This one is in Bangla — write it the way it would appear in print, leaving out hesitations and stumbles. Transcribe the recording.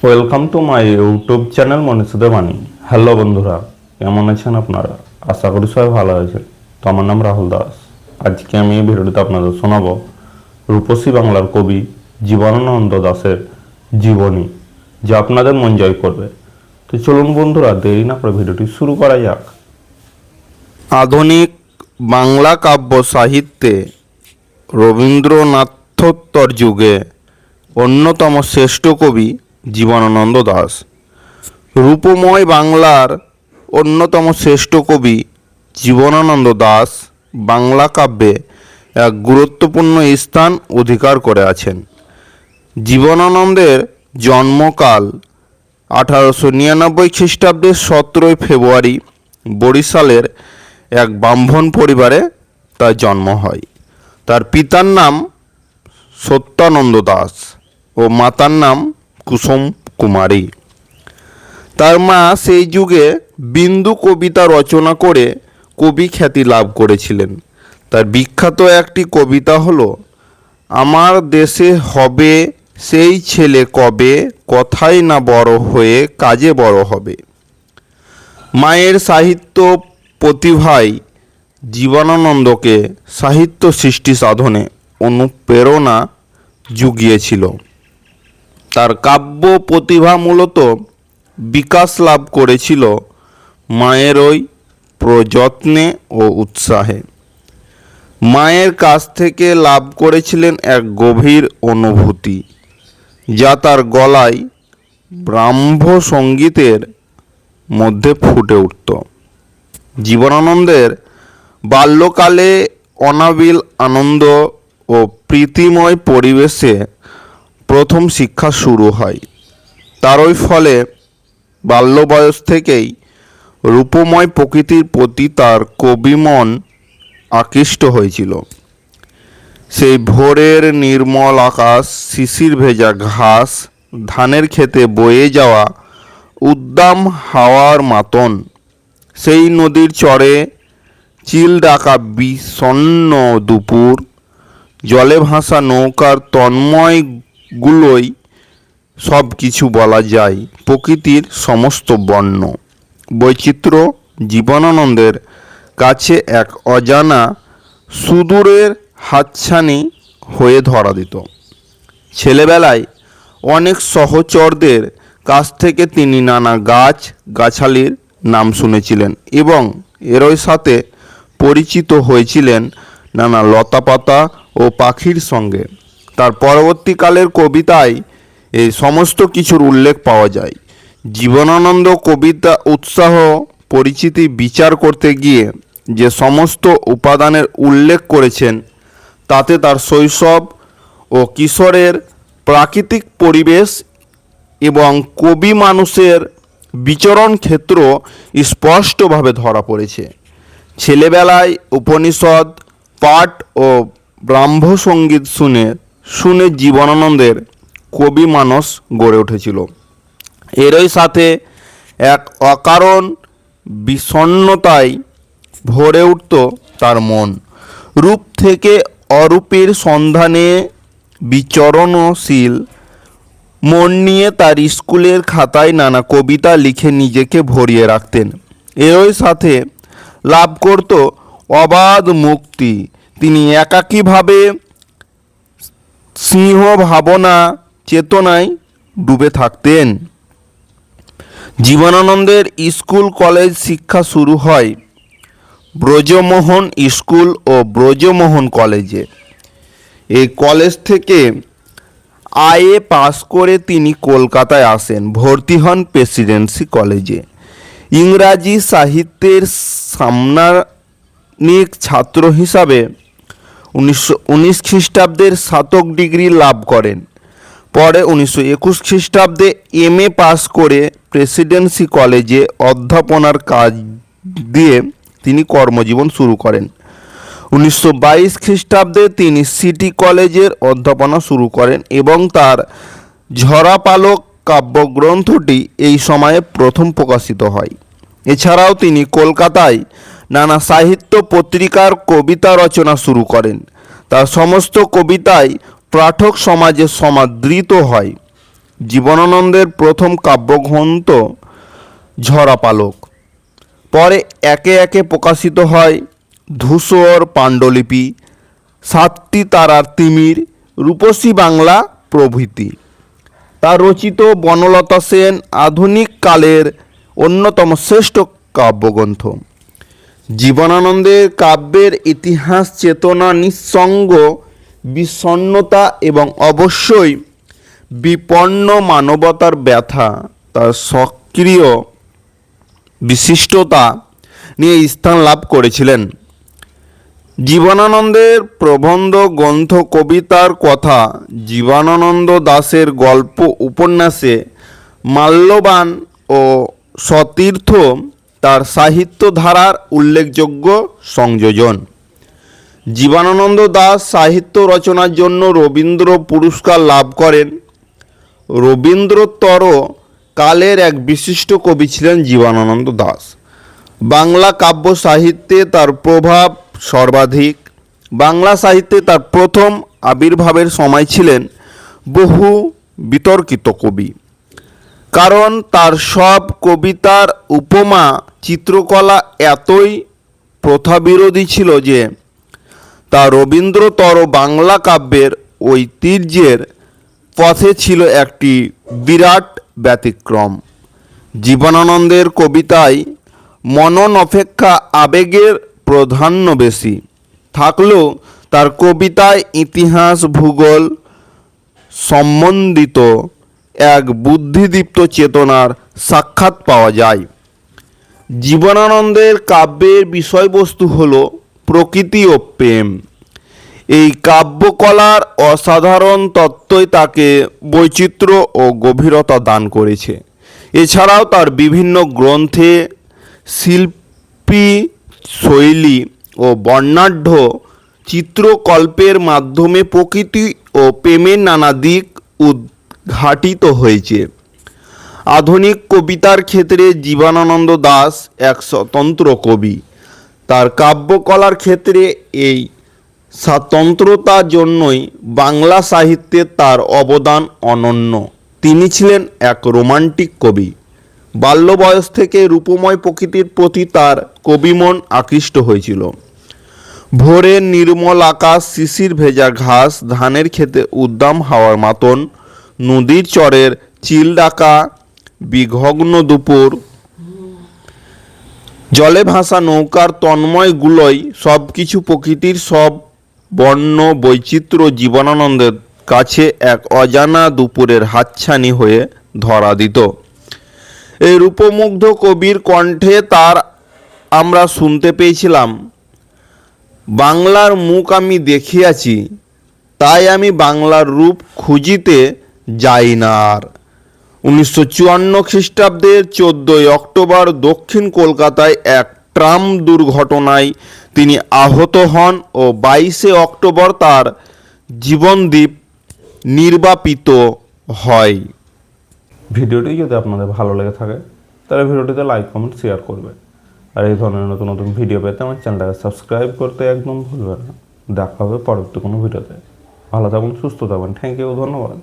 Welcome to my YouTube channel মনীষদে বাণী। হ্যালো বন্ধুরা, কেমন আছেন আপনারা? আশা করি সবাই ভালো আছেন। তো আমার নাম রাহুল দাস। আজকে আমি এই ভিডিওটিতে আপনাদের শোনাবো রূপসী বাংলার কবি জীবনানন্দ দাশের জীবনী, যা আপনাদের মন জয় করবে। তো চলুন বন্ধুরা, দেরি না করে ভিডিওটি শুরু করা যাক। আধুনিক বাংলা কাব্য সাহিত্যে রবীন্দ্রনাথোত্তর যুগে অন্যতম শ্রেষ্ঠ কবি জীবনানন্দ দাশ। রূপময় বাংলার অন্যতম শ্রেষ্ঠ কবি জীবনানন্দ দাশ বাংলা কাব্যে এক গুরুত্বপূর্ণ স্থান অধিকার করে আছেন। জীবনানন্দের জন্মকাল 1899 খ্রিস্টাব্দের 17 ফেব্রুয়ারি বরিশালের এক ব্রাহ্মণ পরিবারে তার জন্ম হয়। তার পিতার নাম সত্যানন্দ দাস ও মাতার নাম কুসুম কুমারী। তার মা সেই যুগে বিন্দু কবিতা রচনা করে কবি খ্যাতি লাভ করেছিলেন। তার বিখ্যাত একটি কবিতা হলো, আমার দেশে হবে সেই ছেলে কবে, কথাই না বড় হয়ে কাজে বড় হবে। মায়ের সাহিত্য প্রতিভায় জীবনানন্দকে সাহিত্য সৃষ্টি সাধনে অনুপ্রেরণা জুগিয়েছিল। তার কাব্য প্রতিভা মূলত বিকাশ লাভ করেছিল মায়ের ওই প্রযত্নে ও উৎসাহে। মায়ের কাছ থেকে লাভ করেছিলেন এক গভীর অনুভূতি, যা তার গলায় ব্রাহ্ম সঙ্গীতের মধ্যে ফুটে উঠত। জীবনানন্দের বাল্যকালে অনাবিল আনন্দ ও প্রীতিময় পরিবেশে প্রথম শিক্ষা শুরু হয়। তারই ফলে বাল্য বয়স থেকেই রূপময় প্রকৃতির প্রতি তার কবিমন আকৃষ্ট হয়েছিল। সেই ভোরের নির্মল আকাশ, শিশির ভেজা ঘাস, ধানের ক্ষেতে বয়ে যাওয়া উদ্দাম হাওয়ার মাতন, সেই নদীর চরে চিল ডাকা বিষণ্ণ দুপুর, জলে ভাসা নৌকার তন্ময়গুলোই সব কিছু বলা যায় প্রকৃতির সমস্ত বর্ণ বৈচিত্র্য জীবনানন্দের কাছে এক অজানা সুদূরের হাতছানি হয়ে ধরা দিত। ছেলেবেলায় অনেক সহচরদের কাছ থেকে তিনি নানা গাছ গাছালির নাম শুনেছিলেন এবং এরই সাথে পরিচিত হয়েছিলেন নানা লতাপাতা ও পাখির সঙ্গে। তার পরবর্তীকালের কবিতায় এই সমস্ত কিছুর উল্লেখ পাওয়া যায়। জীবনানন্দ কবিতা উৎসাহ পরিচিতি বিচার করতে গিয়ে যে সমস্ত উপাদানের উল্লেখ করেছেন, তাতে তার শৈশব ও কিশোরের প্রাকৃতিক পরিবেশ এবং কবি মানুষের বিচরণ ক্ষেত্র স্পষ্টভাবে ধরা পড়েছে। ছেলেবেলায় উপনিষদ পাঠ ও ব্রাহ্ম সঙ্গীত শুনে শুনে জীবনানন্দের কবি মানস গড়ে উঠেছিল। এরই সাথে এক অকারণ বিষণ্ণতায় ভরে উঠত তার মন। রূপ থেকে অরূপের সন্ধানে বিচরণশীল মন নিয়ে তার স্কুলের খাতায় নানা কবিতা লিখে নিজেকে ভরিয়ে রাখতেন। এরই সাথে লাভ করত অবাধ মুক্তি। তিনি একাকীভাবে সিংহ ভাবনা চেতনায় ডুবে থাকতেন। জীবনানন্দের স্কুল কলেজ শিক্ষা শুরু হয় ব্রজমোহন স্কুল ও ব্রজমোহন কলেজে। এই কলেজ থেকে আইএ পাস করে তিনি কলকাতায় আসেন, ভর্তি হন প্রেসিডেন্সি কলেজে। ইংরাজি সাহিত্যের সাম্মানিক ছাত্র হিসাবে 1919 খ্রিস্টাব্দের স্নাতক ডিগ্রি লাভ করেন। পরে 1921 খ্রিস্টাব্দে এমএ পাস করে প্রেসিডেন্সি কলেজে অধ্যাপনার কাজ দিয়ে তিনি কর্মজীবন শুরু করেন। 1922 খ্রিস্টাব্দে তিনি সিটি কলেজের অধ্যাপনা শুরু করেন এবং তার ঝরাপালক কাব্যগ্রন্থটি এই সময়ে প্রথম প্রকাশিত হয়। এছাড়াও তিনি কলকাতায় নানা সাহিত্য পত্রিকার কবিতা রচনা শুরু করেন। তার সমস্ত কবিতাই পাঠক সমাজে সমাদৃত হয়। জীবনানন্দের প্রথম কাব্যগ্রন্থ ঝরা পালক। পরে একে একে প্রকাশিত হয় ধূসর পাণ্ডুলিপি, সাতটি তারার তিমির, রূপসী বাংলা প্রভৃতি। তার রচিত বনলতা সেন আধুনিক কালের অন্যতম শ্রেষ্ঠ কাব্যগ্রন্থ। জীবনানন্দের কাব্যের ইতিহাস চেতনা, নিঃসঙ্গ বিষণ্ণতা এবং অবশ্যই বিপন্ন মানবতার ব্যথা তার সক্রিয় বিশিষ্টতা নিয়ে স্থান লাভ করেছিলেন। জীবনানন্দের প্রবন্ধ, গ্রন্থ, কবিতার কথা, জীবনানন্দ দাশের গল্প, উপন্যাসে মাল্যবান ও সতীর্থ তার সাহিত্য ধারার উল্লেখযোগ্য সংযোজন। জীবনানন্দ দাশ সাহিত্য রচনার জন্য রবীন্দ্র পুরস্কার লাভ করেন। রবীন্দ্রোত্তর কালের এক বিশিষ্ট কবি ছিলেন জীবনানন্দ দাশ। বাংলা কাব্য সাহিত্যে তার প্রভাব সর্বাধিক। বাংলা সাহিত্যে তার প্রথম আবির্ভাবের সময় ছিলেন বহু বিতর্কিত কবি, কারণ তার সব কবিতার উপমা চিত্রকলা এতই প্রথাবিরোধী ছিল যে তা রবীন্দ্রোত্তর বাংলা কাব্যের ঐতিহ্যের পথে ছিল একটি বিরাট ব্যতিক্রম। জীবনানন্দের কবিতায় মনন অপেক্ষা আবেগের প্রাধান্য বেশি থাকলেও তার কবিতায় ইতিহাস, ভূগোল সম্বন্ধিত এক বুদ্ধিদীপ্ত চেতনার সাক্ষাৎ পাওয়া যায়। জীবনানন্দের কাব্যের বিষয়বস্তু হল প্রকৃতি ও প্রেম। এই কাব্যকলার অসাধারণ তত্ত্বই তাকে বৈচিত্র্য ও গভীরতা দান করেছে। এছাড়াও তার বিভিন্ন গ্রন্থে শিল্পী শৈলী ও বর্ণাঢ্য চিত্রকল্পের মাধ্যমে প্রকৃতি ও প্রেমের নানা দিক উদ্ঘাটিত হয়েছে। আধুনিক কবিতার ক্ষেত্রে জীবনানন্দ দাশ এক স্বতন্ত্র কবি। তার কাব্যকলার ক্ষেত্রে এই স্বতন্ত্রতার জন্যই বাংলা সাহিত্যে তার অবদান অনন্য। তিনি ছিলেন এক রোমান্টিক কবি। বাল্য বয়স থেকে রূপময় প্রকৃতির প্রতি তার কবিমন আকৃষ্ট হয়েছিল। ভোরের নির্মল আকাশ, শিশির ভেজা ঘাস, ধানের ক্ষেতে উদ্দাম হাওয়ার মাতন, নদীর চরের চিল ডাকা, বিঘ্ন দুপুর, জলে ভাসা নৌকার তন্ময়গুলোই সব কিছু প্রকৃতির সব বর্ণ বৈচিত্র্য জীবনানন্দের কাছে এক অজানা দুপুরের হাতছানি হয়ে ধরা দিত। এই রূপমুগ্ধ কবির কণ্ঠে তার আমরা শুনতে পেয়েছিলাম, বাংলার মুখ আমি দেখিয়াছি, তাই আমি বাংলার রূপ খুঁজিতে যাই না আর। 1954 খ্রিস্টাব্দের 14 অক্টোবর দক্ষিণ কলকাতায় এক ট্রাম দুর্ঘটনায় তিনি আহত হন ও 22 অক্টোবর তার জীবনদীপ নির্বাপিত হয়। ভিডিওটি যদি আপনাদের ভালো লেগে থাকে তাহলে ভিডিওটিতে লাইক, কমেন্ট, শেয়ার করবে। আর এই ধরনের নতুন নতুন ভিডিও পেতে আমার চ্যানেলটাকে সাবস্ক্রাইব করতে একদম ভুলবেন না। দেখা হবে পরবর্তী কোনো ভিডিওতে। ভালো থাকুন, সুস্থ থাকুন। থ্যাংক ইউ, ধন্যবাদ।